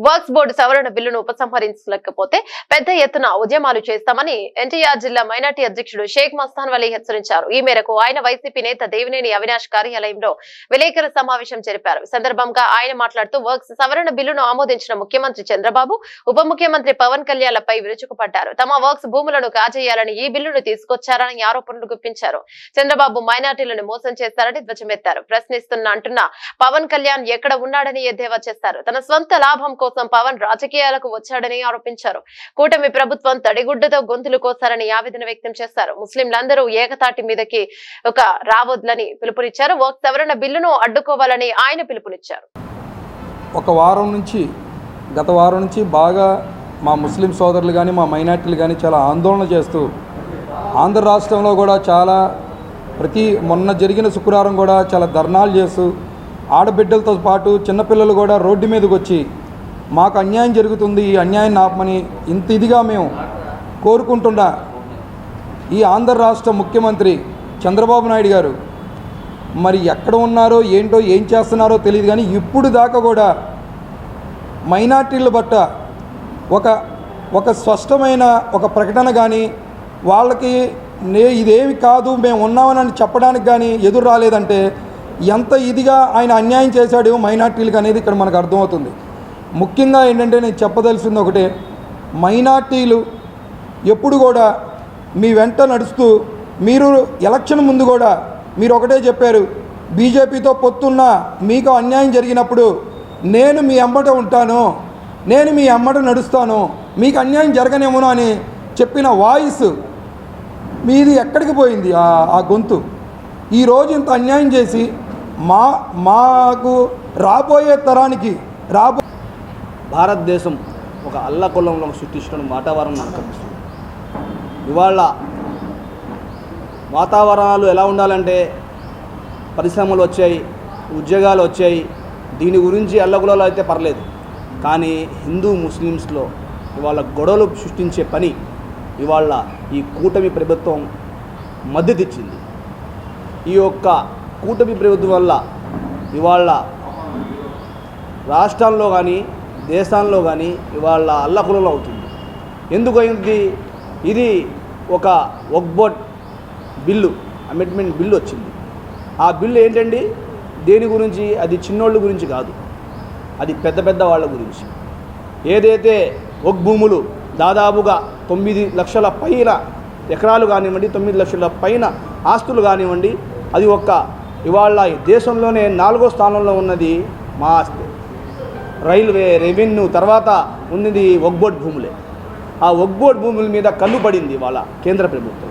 Works board సవరణ బిల్లును ఉపసంహరించలేకపోతే పెద్ద ఎత్తున ఉద్యమాలు చేస్తామని ఎన్టీఆర్ జిల్లా మైనార్టీ అధ్యక్షుడు షేక్ మస్తాన్ వలీ హెచ్చరించారు. ఈ మేరకు ఆయన వైసీపీ నేత దేవినేని అవినాష్ కార్యాలయంలో విలేకరుల సమావేశం జరిపారు. ఈ సందర్భంగా ఆయన మాట్లాడుతూ వర్క్స్ సవరణ బిల్లును ఆమోదించిన ముఖ్యమంత్రి చంద్రబాబు, ఉప ముఖ్యమంత్రి పవన్ కళ్యాణ్లపై విరుచుకుపడ్డారు. తమ వర్క్స్ భూములను కాజేయాలని ఈ బిల్లును తీసుకొచ్చారని ఆరోపణలు గుప్పించారు. చంద్రబాబు మైనార్టీలను మోసం చేస్తారని ధ్వజమెత్తారు. అంటున్న పవన్ కళ్యాణ్ ఎక్కడ ఉన్నాడని ఎద్దేవా చేస్తారు. తన స్వంత లాభం కోసం పవన్ రాజకీయాలకు వచ్చాడని ఆరోపించారు. కూటమి ప్రభుత్వం తడిగుడ్డతో గొంతులు కోసారని ఆవేదన వ్యక్తం చేశారు. ముస్లింలందరూ ఏకతాటి మీదకి రావద్దని పిలుపునిచ్చారు. వర్క్ సవరణ బిల్లును అడ్డుకోవాలని ఆయన పిలుపునిచ్చారు. గత వారం నుంచి బాగా మా ముస్లిం సోదరులు కానీ మా మైనార్టీలు కానీ చాలా ఆందోళన చేస్తూ ఆంధ్ర రాష్ట్రంలో కూడా చాలా మొన్న జరిగిన శుక్రవారం కూడా చాలా ధర్నాలు చేస్తూ ఆడబిడ్డలతో పాటు చిన్నపిల్లలు కూడా రోడ్డు మీదకి వచ్చి మాకు అన్యాయం జరుగుతుంది, ఈ అన్యాయాన్ని ఆపమని ఇంత ఇదిగా మేము కోరుకుంటున్న ఈ ఆంధ్ర రాష్ట్ర ముఖ్యమంత్రి చంద్రబాబు నాయుడు గారు మరి ఎక్కడ ఉన్నారో ఏంటో ఏం చేస్తున్నారో తెలియదు. కానీ ఇప్పుడు దాకా కూడా మైనార్టీల పట్ల ఒక స్పష్టమైన ఒక ప్రకటన కానీ వాళ్ళకి ఇదేమి కాదు మేము ఉన్నామని చెప్పడానికి కానీ ఎదురు రాలేదంటే ఎంత ఇదిగా ఆయన అన్యాయం చేశాడు మైనార్టీలకు అనేది ఇక్కడ మనకు అర్థమవుతుంది. ముఖ్యంగా ఏంటంటే నేను చెప్పదలిసింది ఒకటే, మైనార్టీలు ఎప్పుడు కూడా మీ వెంట నడుస్తూ మీరు ఎలక్షన్ ముందు కూడా మీరు ఒకటే చెప్పారు, బీజేపీతో పొత్తున్న మీకు అన్యాయం జరిగినప్పుడు నేను మీ అమ్మట ఉంటాను, నేను మీ అమ్మట నడుస్తాను, మీకు అన్యాయం జరగనేమో అని చెప్పిన వాయిస్ మీది ఎక్కడికి పోయింది? ఆ గొంతు ఈరోజు ఇంత అన్యాయం చేసి మాకు రాబోయే తరానికి భారతదేశం ఒక అల్లకొల్లంలో సృష్టించిన వాతావరణం మనకు కనిపిస్తుంది. ఇవాళ వాతావరణాలు ఎలా ఉండాలంటే పరిశ్రమలు వచ్చాయి, ఉద్యోగాలు వచ్చాయి, దీని గురించి అల్లకొల్లాలు అయితే పర్లేదు. కానీ హిందూ ముస్లిమ్స్లో ఇవాళ గొడవలు సృష్టించే పని ఇవాళ ఈ కూటమి ప్రభుత్వం మద్దతు ఇచ్చింది. ఈ యొక్క కూటమి ప్రభుత్వం వల్ల ఇవాళ రాష్ట్రాల్లో కానీ దేశాల్లో కానీ ఇవాళ అల్లకొల్లం అవుతుంది. ఎందుకు అయింది? ఇది ఒక వక్ఫ్ బోర్డ్ బిల్లు, అమెండ్మెంట్ బిల్లు వచ్చింది. ఆ బిల్లు ఏంటండి? దేని గురించి? అది చిన్నోళ్ళ గురించి కాదు, అది పెద్ద వాళ్ళ గురించి. ఏదైతే వక్ఫ్ భూములు దాదాపుగా 9 లక్షల పైన ఎకరాలు కానివ్వండి, 9 లక్షల పైన ఆస్తులు కానివ్వండి, అది ఇవాళ దేశంలోనే 4వ స్థానంలో ఉన్నది మా రైల్వే, రెవెన్యూ తర్వాత ఉన్నది వక్ఫ్ బోర్డ్ భూములే. ఆ వక్ఫ్ బోర్డ్ భూముల మీద కన్ను పడింది వాళ్ళ కేంద్ర ప్రభుత్వం.